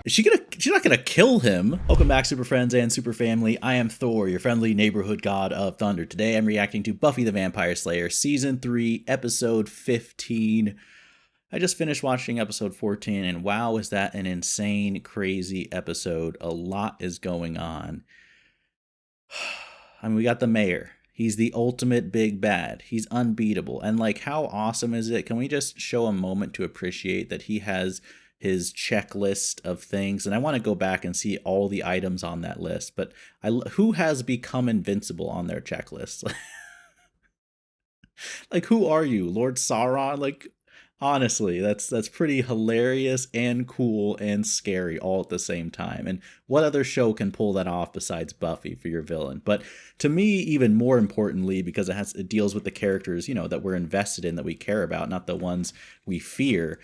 She's not gonna kill him. Welcome back, super friends and super family. I am Thor, your friendly neighborhood god of thunder. Today I'm reacting to Buffy the Vampire Slayer, season 3, episode 15. I just finished watching episode 14, and wow, is that an insane, crazy episode. A lot is going on. I mean, we got the mayor. He's the ultimate big bad. He's unbeatable. And like, how awesome is it? Can we just show a moment to appreciate that he has his checklist of things? And I want to go back and see all the items on that list. But who has become invincible on their checklist? Like, who are you, Lord Sauron? Like, honestly, that's pretty hilarious and cool and scary all at the same time. And what other show can pull that off besides Buffy for your villain? But to me, even more importantly, because it deals with the characters, that we're invested in, that we care about, not the ones we fear.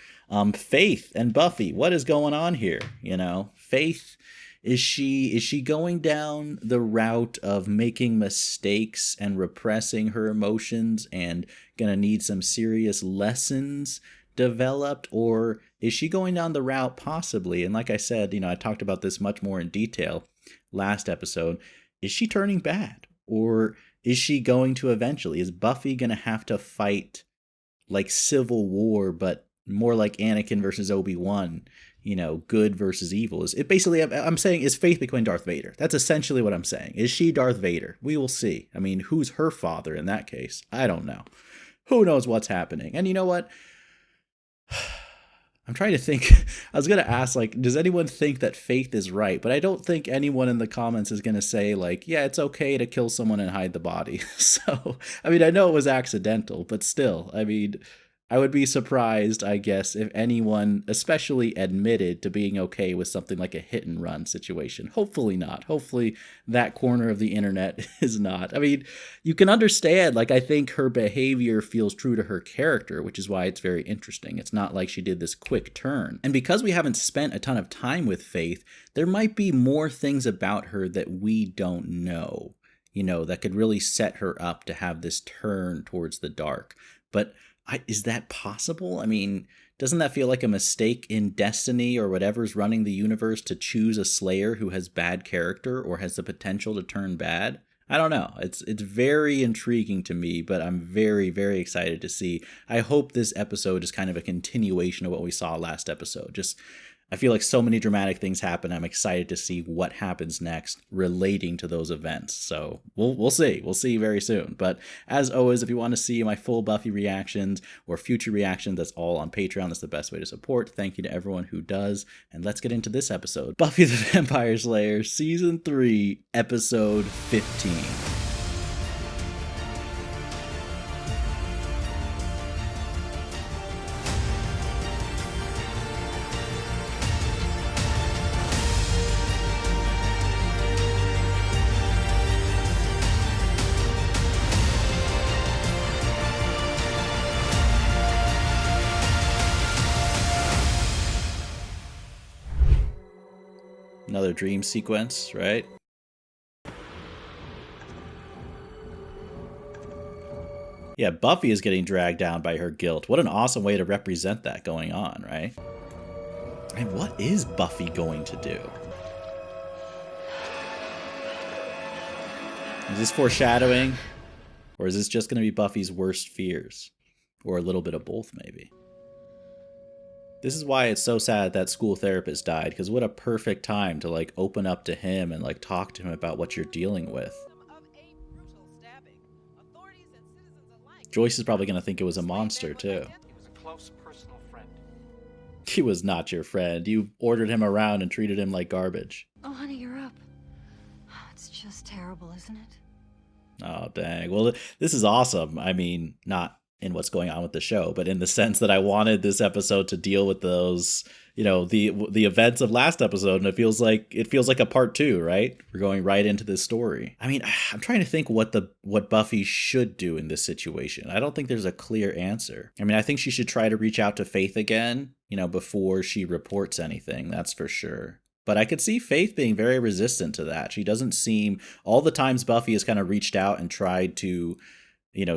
Faith and Buffy, what is going on here? Faith. Is she going down the route of making mistakes and repressing her emotions and gonna need some serious lessons developed? Or is she going down the route possibly, and like I said, I talked about this much more in detail last episode, is she turning bad? Or is she going to eventually, is Buffy gonna have to fight like Civil War, but more like Anakin versus Obi-Wan? Good versus evil. Is it basically, I'm saying, is Faith becoming Darth Vader? That's essentially what I'm saying. Is she Darth Vader? We will see. I mean, who's her father in that case? I don't know. Who knows what's happening? And you know what? I'm trying to think. I was going to ask, like, does anyone think that Faith is right? But I don't think anyone in the comments is going to say, like, yeah, it's okay to kill someone and hide the body. So, I mean, I know it was accidental, but still, I mean, I would be surprised, I guess, if anyone especially admitted to being okay with something like a hit and run situation. Hopefully not. Hopefully that corner of the internet is not. I mean, you can understand, like, I think her behavior feels true to her character, which is why it's very interesting. It's not like she did this quick turn. And because we haven't spent a ton of time with Faith, there might be more things about her that we don't know, that could really set her up to have this turn towards the dark. But is that possible? I mean, doesn't that feel like a mistake in destiny or whatever's running the universe to choose a Slayer who has bad character or has the potential to turn bad? I don't know. It's very intriguing to me, but I'm very, very excited to see. I hope this episode is kind of a continuation of what we saw last episode. I feel like so many dramatic things happen. I'm excited to see what happens next relating to those events. So we'll see. We'll see very soon. But as always, if you want to see my full Buffy reactions or future reactions, that's all on Patreon. That's the best way to support. Thank you to everyone who does. And let's get into this episode. Buffy the Vampire Slayer, Season 3, Episode 15. Another dream sequence, right? Yeah, Buffy is getting dragged down by her guilt. What an awesome way to represent that going on, right? And what is Buffy going to do? Is this foreshadowing? Or is this just going to be Buffy's worst fears? Or a little bit of both, maybe? This is why it's so sad that school therapist died, because what a perfect time to like open up to him and like talk to him about what you're dealing with. Joyce is probably going to think it was a monster too. He was a close personal friend. He was not your friend. You ordered him around and treated him like garbage. Oh, honey, you're up. It's just terrible, isn't it? Oh, dang. Well, this is awesome. I mean, not in what's going on with the show, but in the sense that I wanted this episode to deal with those, the events of last episode, and it feels like a part 2, right? We're going right into this story. I mean, I'm trying to think what Buffy should do in this situation. I don't think there's a clear answer. I mean, I think she should try to reach out to Faith again, before she reports anything, that's for sure. But I could see Faith being very resistant to that. She doesn't seem, all the times Buffy has kind of reached out and tried to,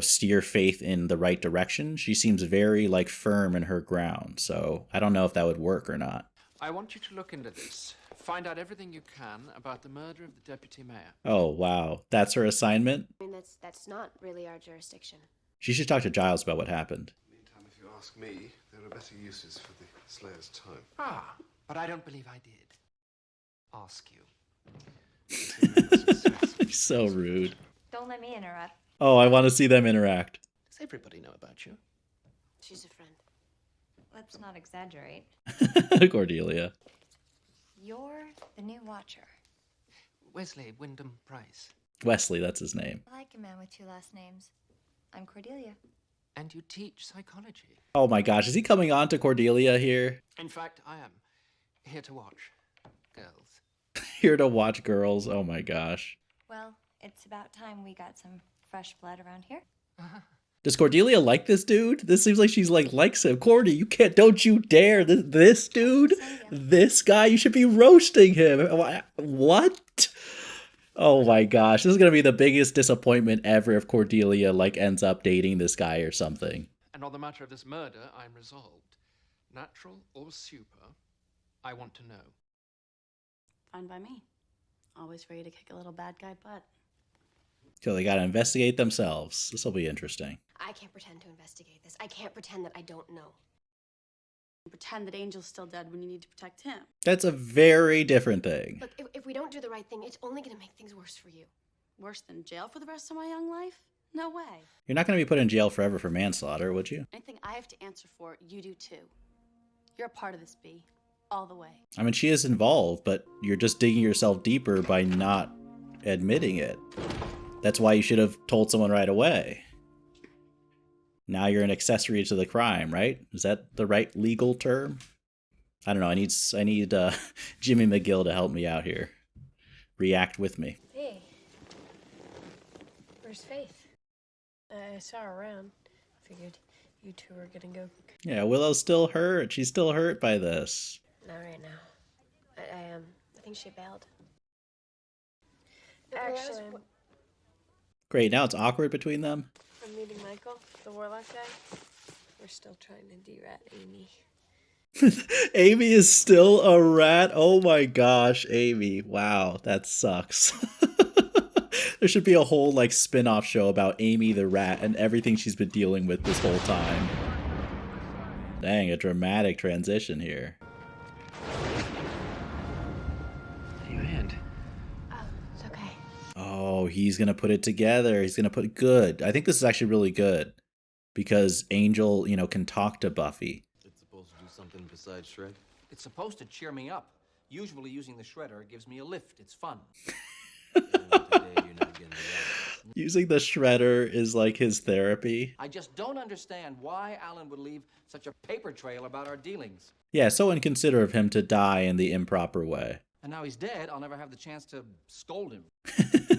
steer Faith in the right direction, she seems very firm in her ground. So I don't know if that would work or not. I want you to look into this. Find out everything you can about the murder of the deputy mayor. Oh, wow. That's her assignment? I mean, that's not really our jurisdiction. She should talk to Giles about what happened. Meantime, if you ask me, there are better uses for the Slayer's time. Ah, but I don't believe I did. Ask you. He's so rude. Don't let me interrupt. Oh, I want to see them interact. Does everybody know about you? She's a friend. Let's not exaggerate. Cordelia. You're the new watcher. Wesley Wyndham Price. Wesley, that's his name. I like a man with two last names. I'm Cordelia. And you teach psychology. Oh my gosh, is he coming on to Cordelia here? In fact, I am here to watch girls. Here to watch girls. Oh my gosh. Well, it's about time we got some fresh blood around here. Does Cordelia like this dude? This seems like she's likes him. Cordy, you can't, don't you dare. This dude, this guy, you should be roasting him. What? Oh my gosh, this is going to be the biggest disappointment ever if Cordelia ends up dating this guy or something. And on the matter of this murder, I'm resolved. Natural or super, I want to know. Fine by me. Always ready to kick a little bad guy butt. So they got to investigate themselves. This will be interesting. I can't pretend to investigate this. I can't pretend that I don't know. Pretend that Angel's still dead when you need to protect him. That's a very different thing. Look, if we don't do the right thing, it's only going to make things worse for you. Worse than jail for the rest of my young life? No way. You're not going to be put in jail forever for manslaughter, would you? Anything I have to answer for, you do too. You're a part of this, B. All the way. I mean, she is involved, but you're just digging yourself deeper by not admitting it. That's why you should have told someone right away. Now you're an accessory to the crime, right? Is that the right legal term? I don't know. I need Jimmy McGill to help me out here. React with me. Hey. Where's Faith? I saw her around. Figured you two were gonna go. Yeah, Willow's still hurt. She's still hurt by this. Not right now. I think she bailed. Actually, Great, now it's awkward between them. I'm meeting Michael, the warlock guy. We're still trying to de-rat Amy. Amy is still a rat. Oh my gosh, Amy. Wow, that sucks. There should be a whole spin-off show about Amy the rat and everything she's been dealing with this whole time. Dang, a dramatic transition here. Your hand. Oh, it's okay. Oh, he's gonna put it together. He's gonna put it good. I think this is actually really good because Angel, can talk to Buffy. It's supposed to do something besides shred? It's supposed to cheer me up. Usually using the shredder gives me a lift. It's fun. And today you're not getting it Using the shredder is his therapy. I just don't understand why Alan would leave such a paper trail about our dealings. Yeah, so inconsiderate of him to die in the improper way. And now he's dead, I'll never have the chance to scold him.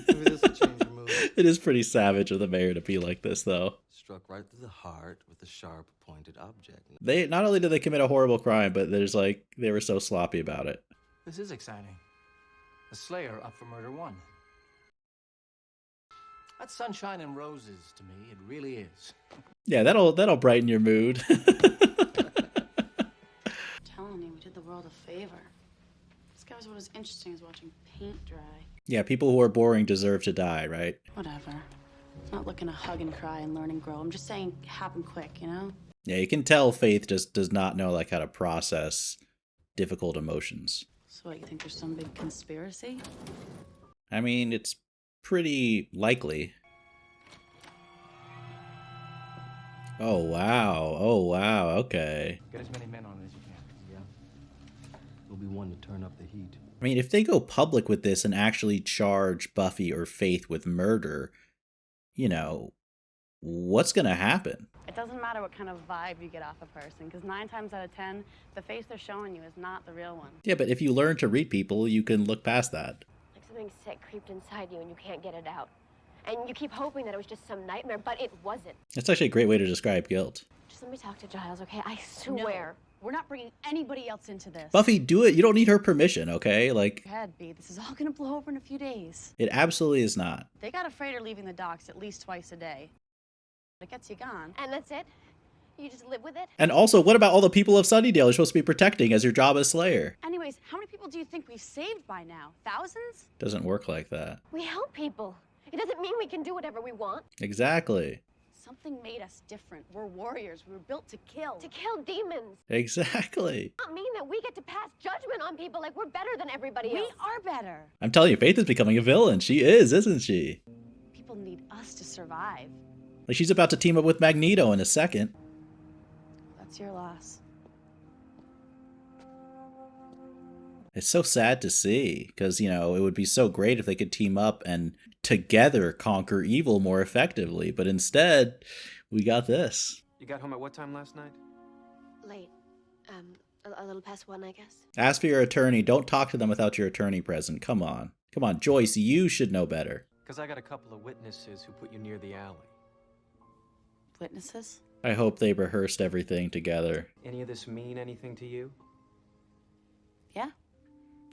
Maybe this will change your mood. It is pretty savage of the mayor to be like this, though. Struck right through the heart with a sharp, pointed object. They not only did they commit a horrible crime, but there's they were so sloppy about it. This is exciting. The Slayer up for murder 1. That's sunshine and roses to me. It really is. Yeah, that'll brighten your mood. I'm telling you, we did the world a favor. This guy was about as interesting as watching paint dry. Yeah, people who are boring deserve to die, right? Whatever. I'm not looking to hug and cry and learn and grow. I'm just saying happen quick, you know? Yeah, you can tell Faith just does not know how to process difficult emotions. So what, you think there's some big conspiracy? I mean, it's pretty likely. Oh wow, okay. Get as many men on it as you can. Yeah. We'll be one to turn up the heat. I mean, if they go public with this and actually charge Buffy or Faith with murder, what's gonna happen? It doesn't matter what kind of vibe you get off a person, because 9 times out of 10, the face they're showing you is not the real one. Yeah, but if you learn to read people, you can look past that. Like something sick creeped inside you and you can't get it out. And you keep hoping that it was just some nightmare, but it wasn't. That's actually a great way to describe guilt. Just let me talk to Giles, okay? I swear. No, we're not bringing anybody else into this. Buffy, do it. You don't need her permission, okay? Go ahead, B. This is all gonna blow over in a few days. It absolutely is not. They got a freighter leaving the docks at least twice a day. It gets you gone. And that's it? You just live with it? And also, what about all the people of Sunnydale you're supposed to be protecting as your job as Slayer? Anyways, how many people do you think we've saved by now? Thousands? Doesn't work like that. We help people. It doesn't mean we can do whatever we want. Exactly. Something made us different. We're warriors. We were built to kill. To kill demons. Exactly. Not mean that we get to pass judgment on people like we're better than everybody We else. are better. I'm telling you, Faith is becoming a villain. She is, isn't she? People need us to survive. Like, she's about to team up with Magneto in a second. That's your loss. It's so sad to see, because, you know, it would be so great if they could team up and together conquer evil more effectively. But instead, we got this. You got home at what time last night? Late. A little past 1, I guess. Ask for your attorney. Don't talk to them without your attorney present. Come on. Come on, Joyce, you should know better. Because I got a couple of witnesses who put you near the alley. Witnesses? I hope they rehearsed everything together. Any of this mean anything to you? Yeah.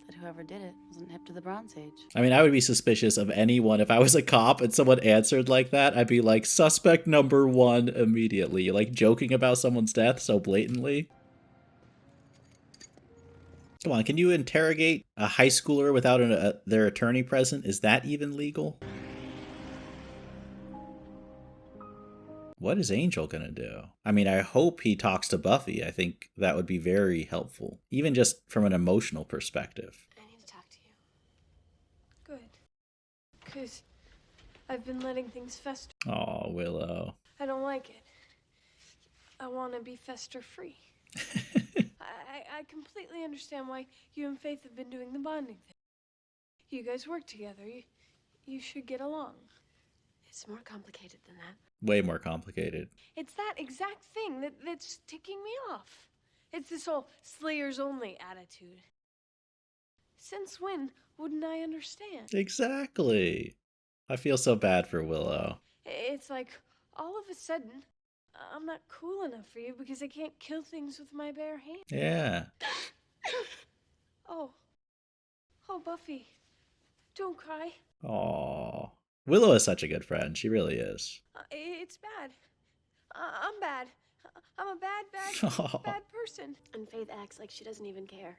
That whoever did it wasn't hip to the Bronze Age. I mean, I would be suspicious of anyone. If I was a cop and someone answered like that, I'd be like, suspect number 1 immediately. Like, joking about someone's death so blatantly. Come on, can you interrogate a high schooler without their attorney present? Is that even legal? What is Angel gonna do? I mean, I hope he talks to Buffy. I think that would be very helpful, even just from an emotional perspective. I need to talk to you. Good. Because I've been letting things fester. Oh, Willow. I don't like it. I want to be fester-free. I completely understand why you and Faith have been doing the bonding thing. You guys work together. You should get along. It's more complicated than that. Way more complicated. It's that exact thing that's ticking me off. It's this whole Slayers only attitude. Since when wouldn't I understand? Exactly. I feel so bad for Willow. It's like all of a sudden, I'm not cool enough for you because I can't kill things with my bare hands. Yeah. Oh, Buffy, don't cry. Aw. Willow is such a good friend. She really is. It's bad. I'm bad. I'm a bad person. And Faith acts like she doesn't even care.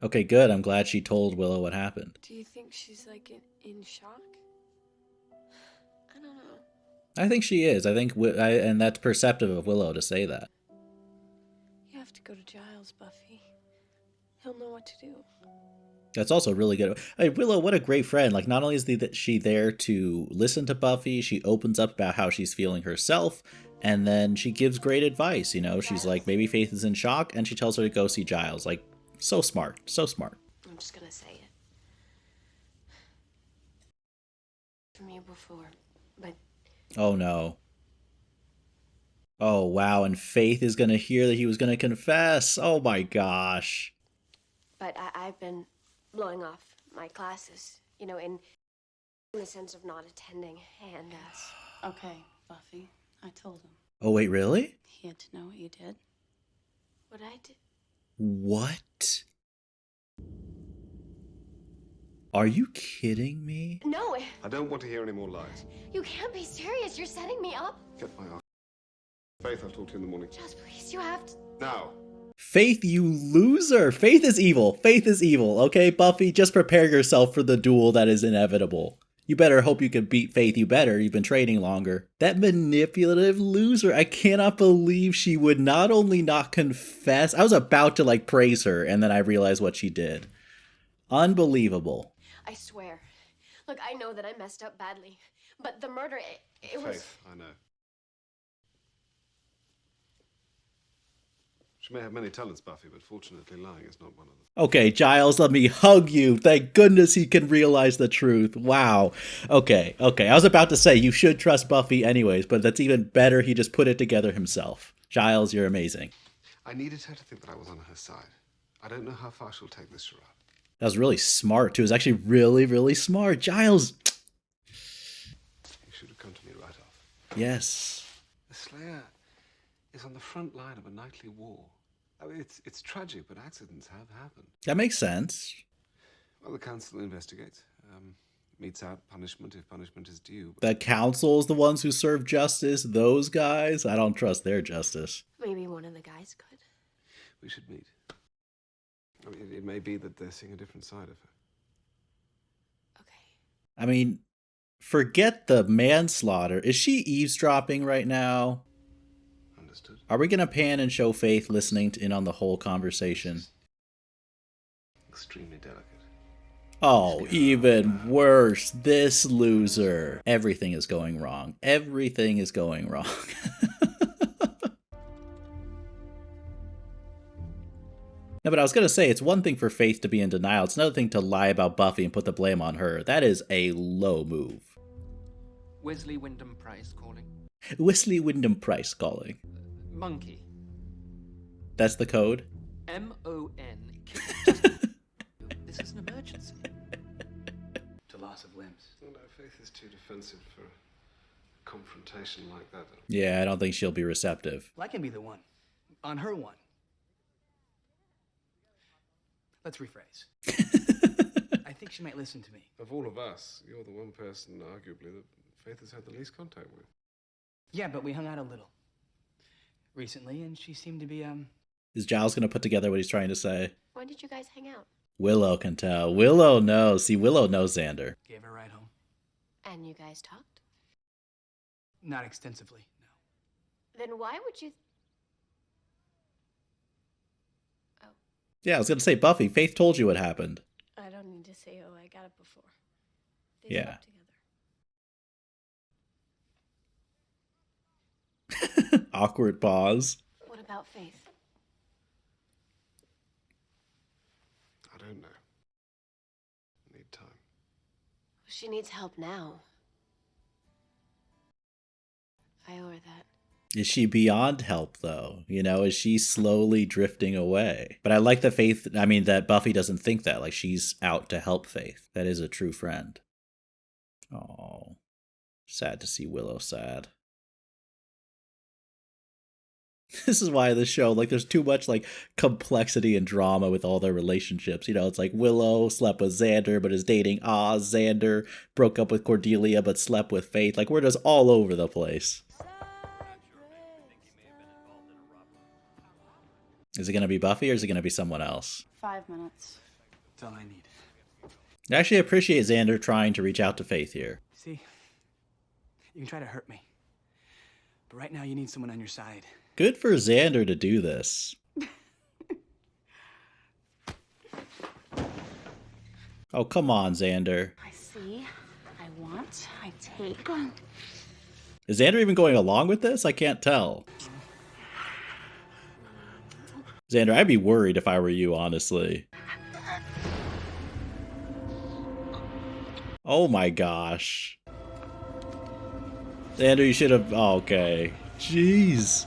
Okay, good. I'm glad she told Willow what happened. Do you think she's like in shock? I don't know. I think she is. I think, and that's perceptive of Willow to say that. You have to go to Giles, Buffy. He'll know what to do. That's also really good. Hey, Willow, what a great friend. Like, not only is she there to listen to Buffy, she opens up about how she's feeling herself, and then she gives great advice. You know, she's like, maybe Faith is in shock, and she tells her to go see Giles. Like, so smart. So smart. I'm just gonna say it. From you before, but... Oh, no. Oh, wow, and Faith is gonna hear that he was gonna confess. Oh, my gosh. But I've been blowing off my classes, you know, in the sense of not attending, and Okay, Buffy. I told him. Oh, wait, really? He had to know what you did. what I did. What? Are you kidding me? No, I don't want to hear any more lies. you can't be serious. You're setting me up. Get my arm. Faith, I'll talk to you in the morning. Just please, you have to. Now. Faith, you loser! Faith is evil. Faith is evil, okay, Buffy? Just prepare yourself for the duel that is inevitable. You better hope you can beat Faith. You better. You've been training longer. That manipulative loser. I cannot believe she would not only not confess. I was about to, like, praise her, and then I realized what she did. Unbelievable. I swear. Look, I know that I messed up badly, but the murder, it was... Faith, I know. She may have many talents, Buffy, but fortunately lying is not one of them. Okay, Giles, let me hug you. Thank goodness he can realize the truth. Wow. Okay. I was about to say you should trust Buffy anyways, but that's even better. He just put it together himself. Giles, you're amazing. I needed her to think that I was on her side. I don't know how far she'll take this charade. That was really smart, too. It was actually really, really smart. Giles! You should have come to me right off. Yes. The Slayer is on the front line of a nightly war. I mean, it's tragic, but accidents have happened. That makes sense. Well, the council investigates. metes out punishment if punishment is due. The council's the ones who serve justice. Those guys, I don't trust their justice. Maybe one of the guys could. We should meet. I mean, it may be that they're seeing a different side of her. Okay. I mean, forget the manslaughter. Is she eavesdropping right now? Understood. Are we going to pan and show Faith listening in on the whole conversation? Extremely delicate. Oh, even worse. This loser. Everything is going wrong. Everything is going wrong. No, but I was going to say, it's one thing for Faith to be in denial. It's another thing to lie about Buffy and put the blame on her. That is a low move. Wesley Wyndham Price calling. Wesley Wyndham Price calling. Monkey. That's the code? M-O-N. This is an emergency. To loss of limbs. No, Faith is too defensive for a confrontation like that. Yeah, I don't think she'll be receptive. Well, I can be the one. On her one. Let's rephrase. I think she might listen to me. Of all of us, you're the one person, arguably, that Faith has had the least contact with. Yeah, but we hung out a little recently, and she seemed to be, Is Giles going to put together what he's trying to say? When did you guys hang out? Willow can tell. Willow knows. See, Willow knows Xander. Gave her a ride home. And you guys talked? Not extensively, no. Then why would you... Yeah, I was going to say, Buffy, Faith told you what happened. I don't need to say, oh, I got it before. They Yeah. slept together. Awkward pause. What about Faith? I don't know. Need time. She needs help now. I owe her that. Is she beyond help, though? You know, is she slowly drifting away? But I like that that Buffy doesn't think that. Like, she's out to help Faith. That is a true friend. Oh, sad to see Willow sad. This is why this show, like, there's too much, like, complexity and drama with all their relationships. You know, it's like Willow slept with Xander but is dating Oz. Xander broke up with Cordelia but slept with Faith. Like, we're just all over the place. Is it going to be Buffy or is it going to be someone else? 5 minutes. That's all I need. I actually appreciate Xander trying to reach out to Faith here. See, you can try to hurt me, but right now you need someone on your side. Good for Xander to do this. Oh, come on, Xander. I see. I want. I take. Is Xander even going along with this? I can't tell. Xander, I'd be worried if I were you, honestly. Oh my gosh. Xander, you should have... Oh, okay. Jeez.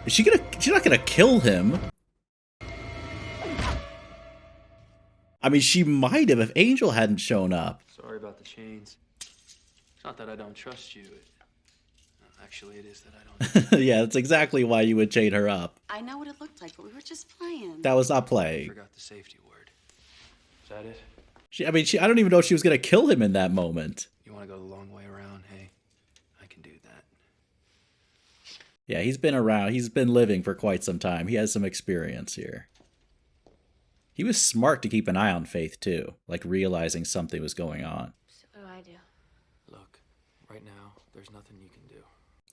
She's not gonna kill him. I mean, she might have if Angel hadn't shown up. Sorry about the chains. It's not that I don't trust you. Actually, it is that I don't. Yeah, that's exactly why you would chain her up. I know what it looked like, but we were just playing. That was not I playing. forgot the safety word. Is that it? I don't even know if she was gonna kill him in that moment. You want to go the long way around? Hey, I can do that. Yeah, he's been around. He's been living for quite some time. He has some experience here. He was smart to keep an eye on Faith, too. Like, realizing something was going on. So what do I do? Look, right now, there's nothing you can do.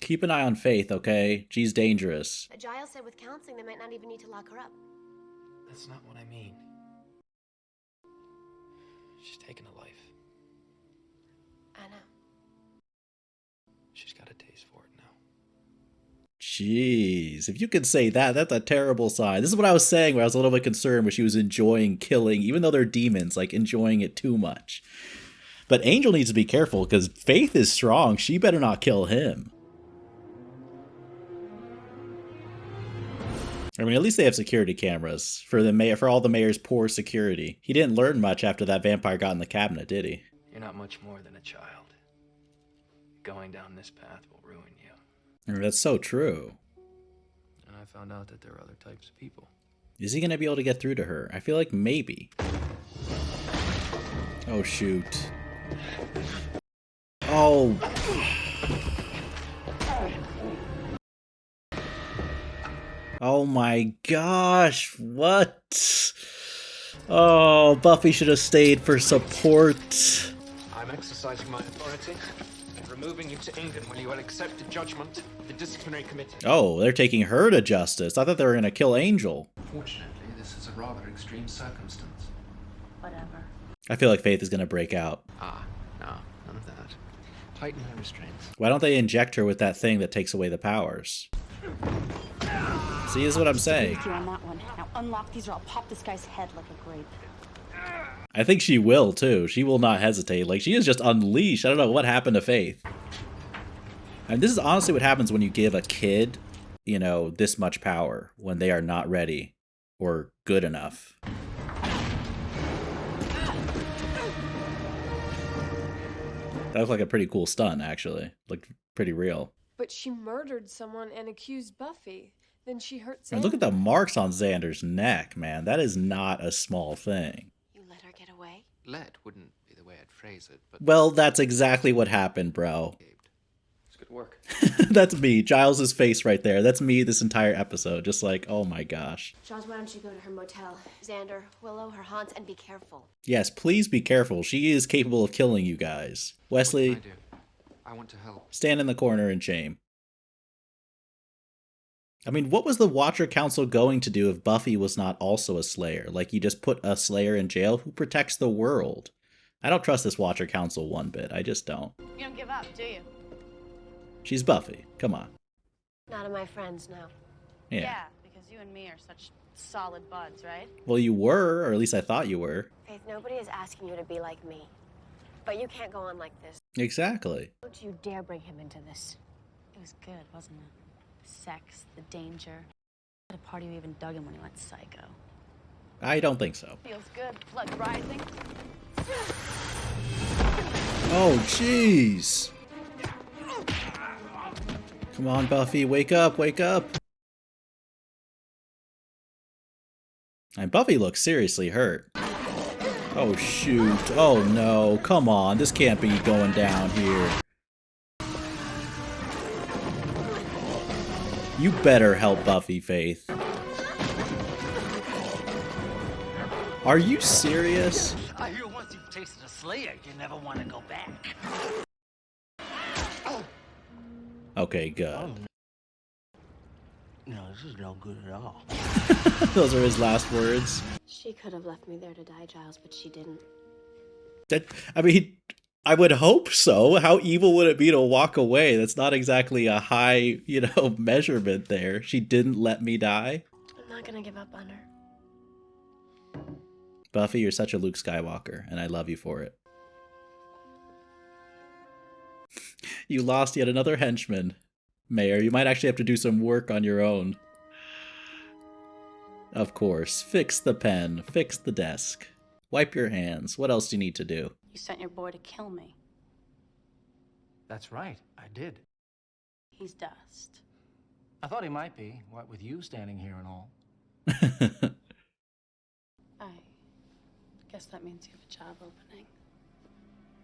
Keep an eye on Faith, okay? She's dangerous. Giles said with counseling they might not even need to lock her up. That's not what I mean. She's taken a life. I know. She's got a taste for it now. Jeez, if you could say that, that's a terrible sign. This is what I was saying, where I was a little bit concerned, where she was enjoying killing, even though they're demons, like enjoying it too much. But Angel needs to be careful, because Faith is strong. She better not kill him. I mean, at least they have security cameras for the mayor, for all the mayor's poor security. He didn't learn much after that vampire got in the cabinet, did he? You're not much more than a child. Going down this path will ruin you. I mean, that's so true. And I found out that there are other types of people. Is he going to be able to get through to her? I feel like maybe. Oh, shoot. Oh. Oh my gosh, what? Oh, Buffy should have stayed for support. I'm exercising my authority and removing you to England when you will accept the judgment of the disciplinary committee. Oh, they're taking her to justice. I thought they were going to kill Angel. Fortunately, this is a rather extreme circumstance. Whatever. I feel like Faith is going to break out. No, none of that. Tighten her restraints. Why don't they inject her with that thing that takes away the powers? See, this is what I'm saying. With you on that one. Now unlock these or I'll pop this guy's head like a grape. I think she will, too. She will not hesitate. Like, she is just unleashed. I don't know what happened to Faith. And this is honestly what happens when you give a kid, you know, this much power when they are not ready or good enough. That looked like a pretty cool stunt, actually. Looked pretty real. But she murdered someone and accused Buffy. Then she hurt Xander. And look at the marks on Xander's neck, man. That is not a small thing. You let her get away? Let wouldn't be the way I'd phrase it, but... Well, that's exactly what happened, bro. It's good work. That's me. Giles' face right there. That's me this entire episode. Just like, oh my gosh. Giles, why don't you go to her motel? Xander, Willow, her haunts, and be careful. Yes, please be careful. She is capable of killing you guys. Wesley, I do. I want to help. stand in the corner in shame. I mean, what was the Watcher Council going to do if Buffy was not also a Slayer? Like, you just put a Slayer in jail? Who protects the world? I don't trust this Watcher Council one bit. I just don't. You don't give up, do you? She's Buffy. Come on. Not of my friends, no. Yeah. Because you and me are such solid buds, right? Well, you were, or at least I thought you were. Faith, nobody is asking you to be like me. But you can't go on like this. Exactly. Don't you dare bring him into this. It was good, wasn't it? The sex, the danger. At a party we even dug him when he went psycho. I don't think so. Feels good. Blood rising. Oh, jeez. Come on, Buffy, wake up, wake up. And Buffy looks seriously hurt. Oh, shoot. Oh, no. Come on. This can't be going down here. You better help Buffy, Faith. Are you serious? I hear once you've tasted a Slayer, you never want to go back. Okay, good. No, this is no good at all. Those are his last words. She could have left me there to die, Giles, but she didn't. I mean, I would hope so. How evil would it be to walk away? That's not exactly a high, measurement there. She didn't let me die. I'm not gonna give up on her. Buffy, you're such a Luke Skywalker, and I love you for it. You lost yet another henchman, Mayor. You might actually have to do some work on your own. Of course. Fix the pen. Fix the desk. Wipe your hands. What else do you need to do? You sent your boy to kill me. That's right, I did. He's dust. I thought he might be, what with you standing here and all. I guess that means you have a job opening.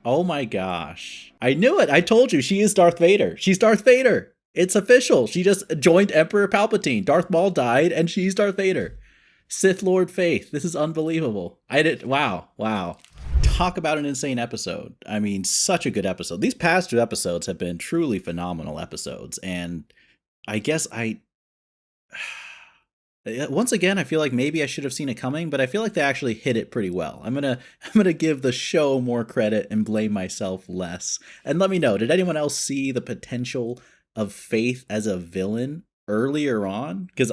Oh my gosh. I knew it. I told you. She is Darth Vader. She's Darth Vader. It's official. She just joined Emperor Palpatine. Darth Maul died, and she's Darth Vader. Sith Lord Faith. This is unbelievable. Wow. Talk about an insane episode. I mean, such a good episode. These past two episodes have been truly phenomenal episodes, and I guess once again, I feel like maybe I should have seen it coming, but I feel like they actually hit it pretty well. I'm gonna give the show more credit and blame myself less. And let me know, did anyone else see the potential of Faith as a villain earlier on? Because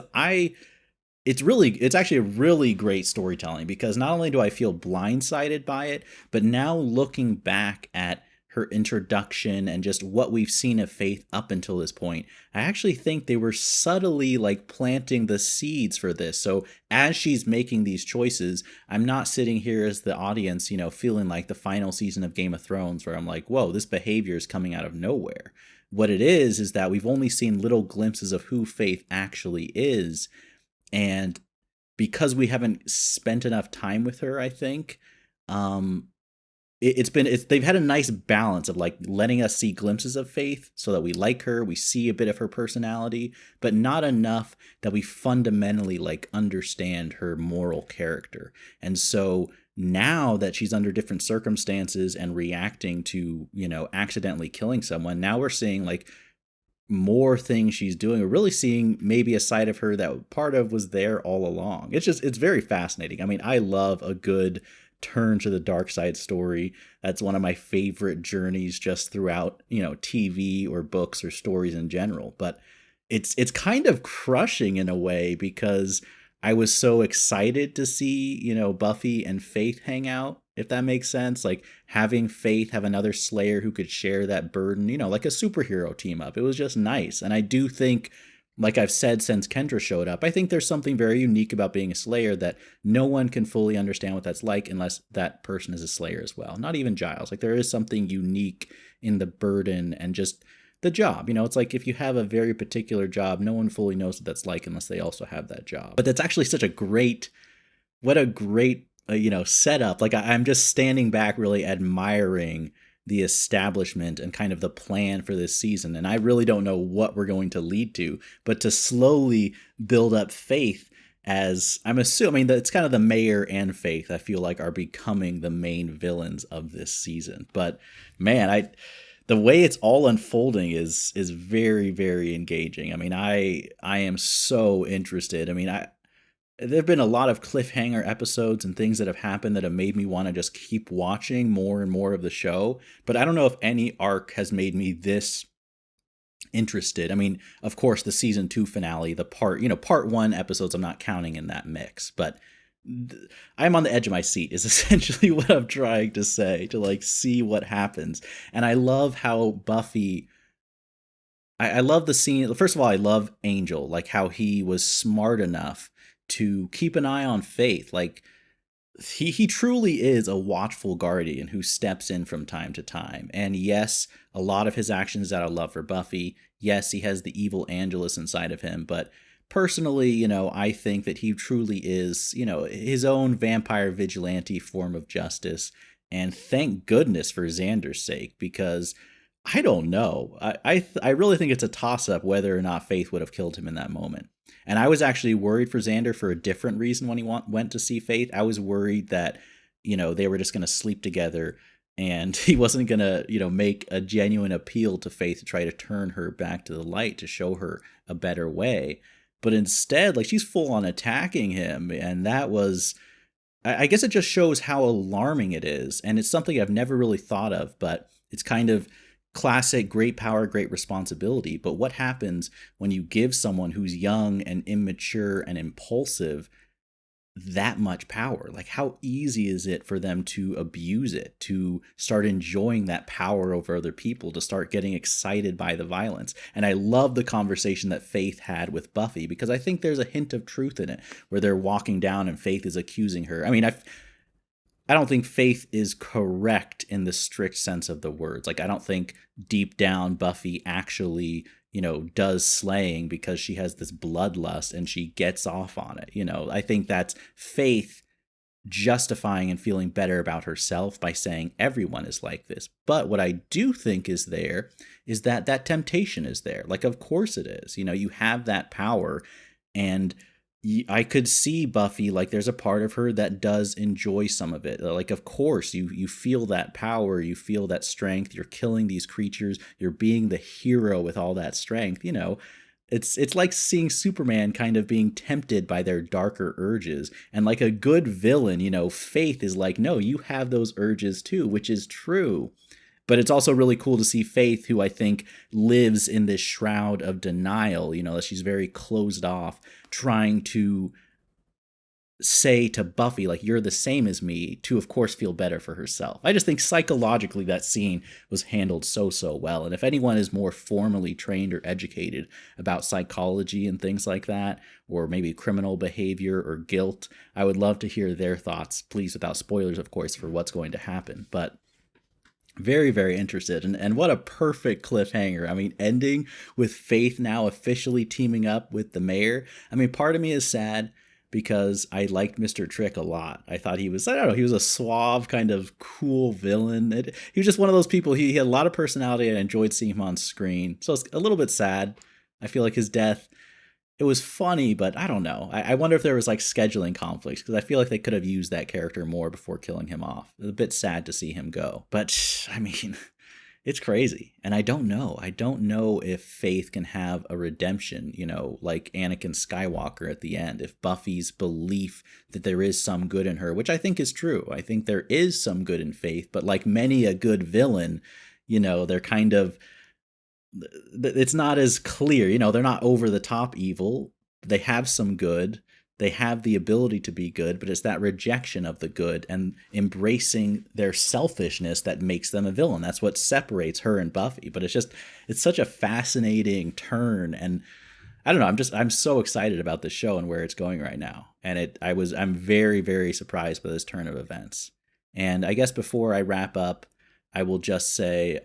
it's actually a really great storytelling, because not only do I feel blindsided by it, but now looking back at her introduction and just what we've seen of Faith up until this point, I actually think they were subtly planting the seeds for this. So as she's making these choices, I'm not sitting here as the audience, feeling like the final season of Game of Thrones where I'm like, whoa, this behavior is coming out of nowhere. what it is that we've only seen little glimpses of who Faith actually is. And because we haven't spent enough time with her, I think, they've had a nice balance of like letting us see glimpses of Faith so that we like her, we see a bit of her personality, but not enough that we fundamentally like understand her moral character. And so now that she's under different circumstances and reacting to, accidentally killing someone, now we're seeing like more things she's doing. We're really seeing maybe a side of her that part of was there all along. It's very fascinating. I mean, I love a good turn to the dark side story. That's one of my favorite journeys just throughout, TV or books or stories in general. But it's kind of crushing in a way because I was so excited to see, Buffy and Faith hang out, if that makes sense. Like having Faith have another Slayer who could share that burden, like a superhero team up. It was just nice. And I do think, like I've said since Kendra showed up, I think there's something very unique about being a Slayer that no one can fully understand what that's like unless that person is a Slayer as well. Not even Giles. Like there is something unique in the burden and just the job. It's like if you have a very particular job, no one fully knows what that's like unless they also have that job. But that's actually such a great, what a great, setup. Like I'm just standing back really admiring the establishment and kind of the plan for this season. And I really don't know what we're going to lead to, but to slowly build up Faith as I'm assuming that it's kind of the mayor and Faith, I feel like are becoming the main villains of this season. But man, the way it's all unfolding is very, very engaging. I mean, I am so interested. I mean, there have been a lot of cliffhanger episodes and things that have happened that have made me want to just keep watching more and more of the show. But I don't know if any arc has made me this interested. I mean, of course, the season 2 finale, the part 1 episodes, I'm not counting in that mix, but I'm on the edge of my seat is essentially what I'm trying to say, to like see what happens. And I love how Buffy, I love the scene. First of all, I love Angel, like how he was smart enough to keep an eye on Faith. Like he truly is a watchful guardian who steps in from time to time. And yes, a lot of his actions out of love for Buffy. Yes, he has the evil Angelus inside of him, but personally, I think that he truly is, his own vampire vigilante form of justice. And thank goodness for Xander's sake, because I don't know. I really think it's a toss-up whether or not Faith would have killed him in that moment. And I was actually worried for Xander for a different reason when he went to see Faith. I was worried that, they were just going to sleep together and he wasn't going to, make a genuine appeal to Faith to try to turn her back to the light, to show her a better way. But instead, like, she's full on attacking him. And that was, I guess it just shows how alarming it is. And it's something I've never really thought of, but it's kind of classic great power, great responsibility. But what happens when you give someone who's young and immature and impulsive that much power? Like, how easy is it for them to abuse it, to start enjoying that power over other people, to start getting excited by the violence? And I love the conversation that Faith had with Buffy, because I think there's a hint of truth in it, where they're walking down and Faith is accusing her. I mean, I don't think Faith is correct in the strict sense of the words. Like, I don't think deep down Buffy actually, does slaying because she has this bloodlust and she gets off on it. I think that's Faith justifying and feeling better about herself by saying everyone is like this. But what I do think is there is that temptation is there. Like, of course it is. You have that power, and I could see Buffy, like, there's a part of her that does enjoy some of it. Like, of course, you feel that power, you feel that strength, you're killing these creatures, you're being the hero with all that strength, It's like seeing Superman kind of being tempted by their darker urges. And like a good villain, Faith is like, no, you have those urges too, which is true. But it's also really cool to see Faith, who I think lives in this shroud of denial, she's very closed off, trying to say to Buffy, like, you're the same as me, to, of course, feel better for herself. I just think psychologically that scene was handled so well. And if anyone is more formally trained or educated about psychology and things like that, or maybe criminal behavior or guilt, I would love to hear their thoughts, please, without spoilers, of course, for what's going to happen. But Very, very interested. And what a perfect cliffhanger. I mean, ending with Faith now officially teaming up with the mayor. I mean, part of me is sad because I liked Mr. Trick a lot. I thought he was, I don't know, he was a suave, kind of cool villain. He was just one of those people, he had a lot of personality and I enjoyed seeing him on screen. So it's a little bit sad. I feel like his death, it was funny, but I don't know. I wonder if there was like scheduling conflicts because I feel like they could have used that character more before killing him off. It's a bit sad to see him go, but I mean, it's crazy. And I don't know. I don't know if Faith can have a redemption, you know, like Anakin Skywalker at the end. If Buffy's belief that there is some good in her, which I think is true. I think there is some good in Faith, but like many a good villain, you know, they're kind of, it's not as clear, you know, they're not over the top evil. They have some good. They have the ability to be good, but it's that rejection of the good and embracing their selfishness that makes them a villain. That's what separates her and Buffy. But it's such a fascinating turn. And I don't know, I'm so excited about this show and where it's going right now. And I'm very, very surprised by this turn of events. And I guess before I wrap up, I will just say,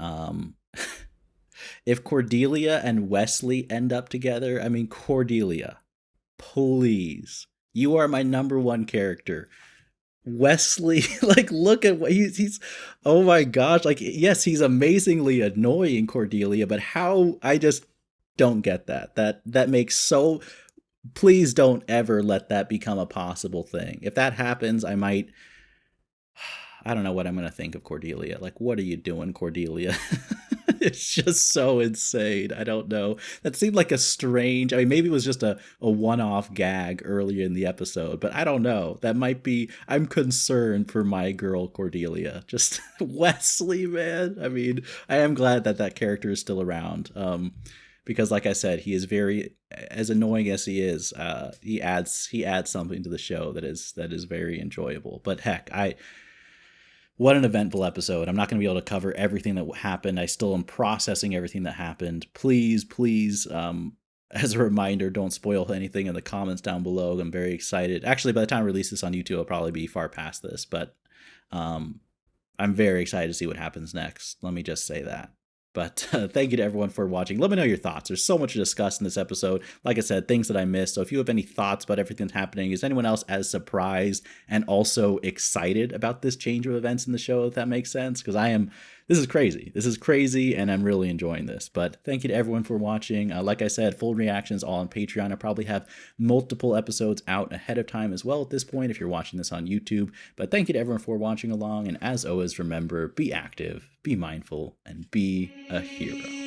if Cordelia and Wesley end up together, I mean, Cordelia, please, you are my number one character. Wesley, like, look at what he's, oh my gosh, like, yes, he's amazingly annoying, Cordelia, but how, I just don't get that makes so, please don't ever let that become a possible thing. If that happens, I don't know what I'm going to think of Cordelia. Like, what are you doing, Cordelia? It's just so insane. I don't know. That seemed like a strange, I mean, maybe it was just a one-off gag earlier in the episode, but I don't know. That might be, I'm concerned for my girl Cordelia. Just Wesley, man. I mean, I am glad that character is still around. Because like I said, he is very, as annoying as he is, he adds something to the show that is very enjoyable. But heck, what an eventful episode. I'm not going to be able to cover everything that happened. I still am processing everything that happened. Please, as a reminder, don't spoil anything in the comments down below. I'm very excited. Actually, by the time I release this on YouTube, I'll probably be far past this, but I'm very excited to see what happens next. Let me just say that. But thank you to everyone for watching. Let me know your thoughts. There's so much to discuss in this episode. Like I said, things that I missed. So if you have any thoughts about everything that's happening, is anyone else as surprised and also excited about this change of events in the show, if that makes sense? Because this is crazy. This is crazy, and I'm really enjoying this. But thank you to everyone for watching. Like I said, full reactions all on Patreon. I probably have multiple episodes out ahead of time as well at this point if you're watching this on YouTube. But thank you to everyone for watching along. And as always, remember, be active, be mindful, and be a hero.